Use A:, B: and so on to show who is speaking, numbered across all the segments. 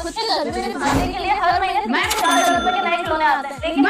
A: खुद के घर में खाने के लिए हर महीने 4,000 रुपए के नए खिलौने आते हैं, लेकिन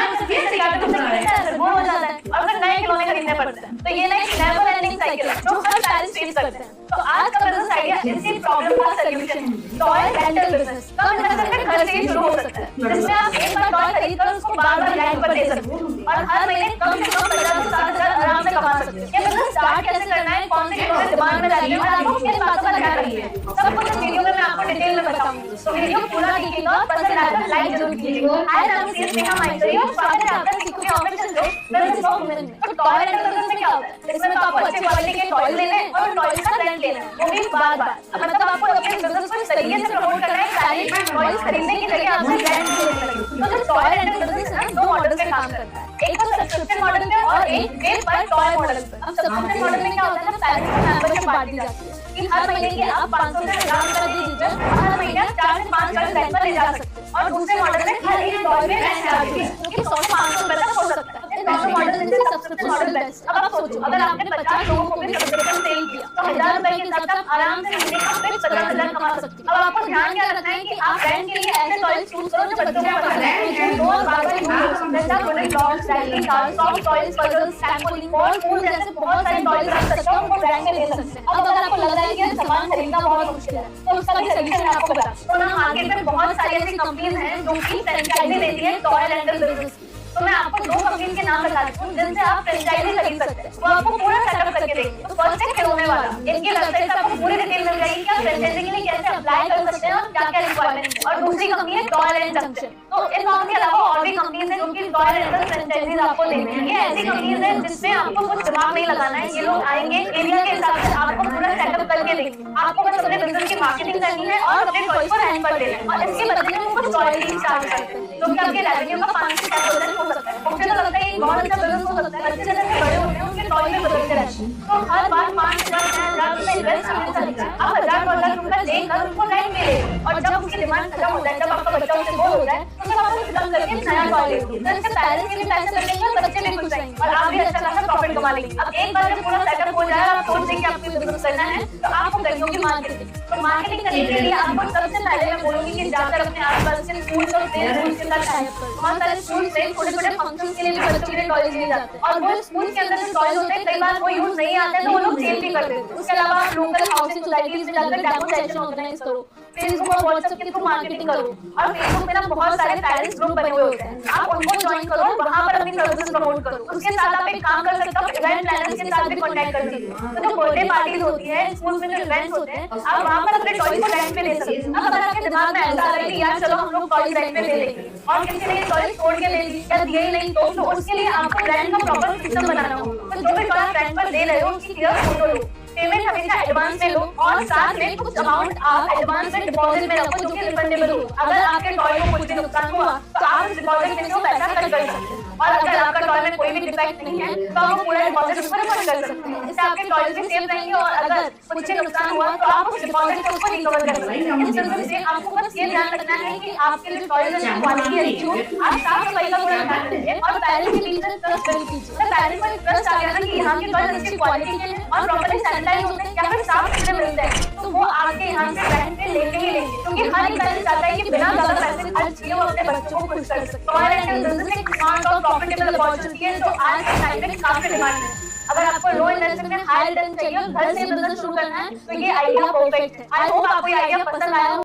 A: वो हो जाता है और फिर नए खिलौने खरीदने पड़ते हैं। तो ये ना एक नेवर एंडिंग साइकिल है जो हर पेरेंट्स फेस करते हैं। तो आज का बिजनेस आइडिया इसी प्रॉब्लम का सॉल्यूशन है, टॉय रेंटल बिजनेस। कम इन्वेस्टमेंट में घर से ही शुरू हो सकता है, जिसमें आप एक बार टॉय खरीदकर उसको बार-बार रेंट पर दे सकते हो और हर महीने कम से कम 50 से 60,000 आराम से कमा सकते हो। ये बिजनेस स्टार्ट कैसे करना है, कौन से टॉय दिमाग में डालिए और आपको किन बातों का ध्यान रखिए, सब कुछ इस वीडियो में मैं आपको डिटेल में बताऊंगी। तो वीडियो पूरा देखिएगा और पसंद आए तो लाइक जरूर कीजिएगा। आज हम सीरीज में हम आएंगे और स्वागत है आपका secret official show business of women में। तो टॉय रेंटल बिजनेस में क्या होता है, इसमें तो आपको अच्छी क्वालिटी के टॉय लेने हैं और टॉयज का रेंट लेना है, वो भी बार-बार। मतलब आपको अपने बिजनेस को इस तरीके से प्रमोट करना है, सारी टॉयज खरीदने की जगह आपसे रेंट लेने लगे। तो जो टॉय रेंटल बिजनेस है ना, दो मॉडल पे काम करता है, एक तो सब्सक्रिप्शन मॉडल पे और एक पे पर टॉय मॉडल पे। अब सब्सक्रिप्शन मॉडल में क्या होता है ना, पेरेंट्स को मेंबरशिप बांट दी जाती है कि हर महीने के आप 500 से 1000 कर दीजिए, हर महीने 4 से 5 टॉय रेंट पर ले जा सकते हैं। और दूसरे मॉडल में हर एक टॉय में रेंट चार्ज है, जो कि 100 से 500 रुपए तक हो सकता है। इन दोनों मॉडल में से सब्सक्रिप्शन मॉडल बेस्ट। अब आप सोचो, अगर आपने 50 लोगों को भी सब्सक्रिप्शन सेल किया तो 1000 रुपए के हिसाब से आप आराम से महीने का 50,000 कमा सकते हैं। अब आपको ध्यान क्या रखना है कि आप रेंट के लिए ऐसे टॉयज चूज करो जो बच्चों को पसंद है, जो रोज बार-बार यूज हो सकते हैं, जैसे bullet dogs, dining cars, soft toys, puzzles, trampoline, ball, pool जैसे बहुत सारे टॉयज रख सकते हैं, उनको रेंट पे दे सकते हैं। अब अगर आपको लग रहा है कि सामान खरीदना बहुत मुश्किल है तो उसका भी सॉल्यूशन मैं आपको बताऊं। तो ना मार्केट में बहुत सारी ऐसी कंपनीज हैं जो कि फ्रेंचाइजी देती है टॉय रेंटल बिजनेस की। तो मैं आपको दो कंपनी के नाम बताती हूँ जिनसे आप फ्रेंचाइजी खरीद सकते हैं, वो आपको पूरा सेटअप करके देंगे। तो फर्स्ट है खिलौने वाला। इनकी वेबसाइट पे आपको पूरी डिटेल मिल जाएगी कि आप फ्रेंचाइजी के लिए कैसे अप्लाई कर सकते हैं और क्या-क्या रिक्वायरमेंट है। और दूसरी कंपनी है टॉय रेंट जंक्शन। तो इन दोनों के अलावा और भी कंपनीज हैं जो कि टॉय रेंटल फ्रेंचाइजीज आपको देते हैं। ये ऐसी कंपनीज हैं जिसमें आपको कुछ दिमाग नहीं लगाना है, ये लोग आएंगे एरिया के हिसाब से आपको पूरा सेटअप करके देंगे। आपको बस अपने बिजनेस की मार्केटिंग करनी है और अपने टॉयज को रेंट पर देना है और इसके बदले में कुछ रॉयल्टी चार्ज करते हैं जो कि आपके रेवेन्यू का 5 से 7% हो सकता है। मुझे तो लगता है ये बहुत अच्छा बिजनेस हो सकता है। बच्चे जैसे बड़े होते हैं उनके टॉय में बदलते रहते हैं, तो हर बार 5 से 10,000 रुपए इन्वेस्ट करने से अच्छा आप 1000-12,000 रुपए देकर उनको रेंट में ले और जब उसकी डिमांड खत्म हो जाए, जब आपका बच्चा उससे बोर हो जाए तो तब आप उसे खत्म करके नया टॉय ले लो। तो इससे पेरेंट्स के भी पैसे बचेंगे और बच्चे भी खुश रहेंगे और आप भी अच्छा खासा प्रॉफिट कमा लेंगे। अब एक बार जब पूरा सेटअप हो जाए आप सोच लेंगे आपको बिजनेस करना है तो आपको करनी होगी मार्केटिंग। तो मार्केटिंग करने के लिए आपको सबसे पहले मैं बोलूंगी कि जाकर अपने आसपास के स्कूल्स और प्ले स्कूल्स के साथ टाई अप करो। बहुत सारे स्कूल से छोटे-छोटे फंक्शंस के लिए भी बच्चों के लिए टॉयज लिए जाते हैं और वो स्कूल के अंदर जो टॉयज होते हैं कई बार वो यूज नहीं आते हैं तो वो लोग सेल भी कर देते हैं। उसके अलावा आप लोकल हाउसिंग सोसाइटीज में जाकर डेमो सेशन ऑर्गेनाइज करो, फेसबुक और व्हाट्सएप के थ्रू मार्केटिंग करो। और फेसबुक पे ना बहुत सारे पेरेंट्स ग्रुप बने हुए होते हैं, आप उनको ज्वाइन करो और वहां पर अपनी सर्विसेज प्रमोट करो। उसके साथ आप एक काम कर सकते हो, इवेंट प्लानर्स के साथ भी कांटेक्ट कर सकते हो। तो जो बर्थडे पार्टीज होती है, स्कूल में जो इवेंट्स होते हैं, आप वहां पर अपने टॉयज को रेंट पे दे सकते हो। अब अगर आपके दिमाग में ऐसा आ रहा है कि यार चलो हम लोग टॉयज रेंट पे दे लेंगे और किसी ने टॉयज तोड़ के ले ली या दिए नहीं तो उसके लिए आपको रेंट का प्रॉपर सिस्टम बनाना होगा। तो जो भी टॉय रेंट पर दे रहे हो उसकी क्लियर फोटो लो, पेमेंट हमेशा एडवांस में लो और साथ में कुछ अमाउंट आप एडवांस में डिपॉजिट में रखो जो कि रिफंडेबल हो। अगर आपके टॉय को कुछ भी नुकसान हुआ तो आप उस डिपॉजिट में से वो पैसा कट कर सकते हैं और अगर आपका टॉय में कोई भी डिफेक्ट नहीं है तो आप पूरा डिपॉजिट उस पर रिफंड कर सकते हैं। इससे आपके टॉयज भी सेफ रहेंगे और अगर कुछ भी नुकसान हुआ तो आप उस डिपॉजिट को रिकवर कर सकते हैं। इस वजह से आपको बस ये ध्यान रखना है कि आपके जो टॉयज हैं क्वालिटी अच्छी हो, आप साफ सफाई का पूरा ध्यान रखिए और पेरेंट्स के बीच में ट्रस्ट बिल्ड कीजिए। तो पेरेंट्स को ट्रस्ट आ गया ना कि यहाँ के टॉयज अच्छी क्वालिटी के हैं और प्रॉपर्ली सैनिटाइज होते हैं या फिर साफ सुथरे मिलते हैं तो वो आके यहाँ से रेंट पे लेके ही लेंगे, क्योंकि हर एक पेरेंट्स चाहता है कि बिना ज्यादा पैसे खर्च किए वो अपने बच्चों को खुश कर सके। टॉय रेंटल बिजनेस एक स्मार्ट और प्रॉफिटेबल अपॉर्चुनिटी है जो आज के टाइम में काफी डिमांड है। अगर आपको लो इन्वेस्टमेंट में हाई रिटर्न चाहिए और घर से बिजनेस शुरू करना है तो ये आइडिया परफेक्ट है। आई होप आपको ये आइडिया पसंद आया हो।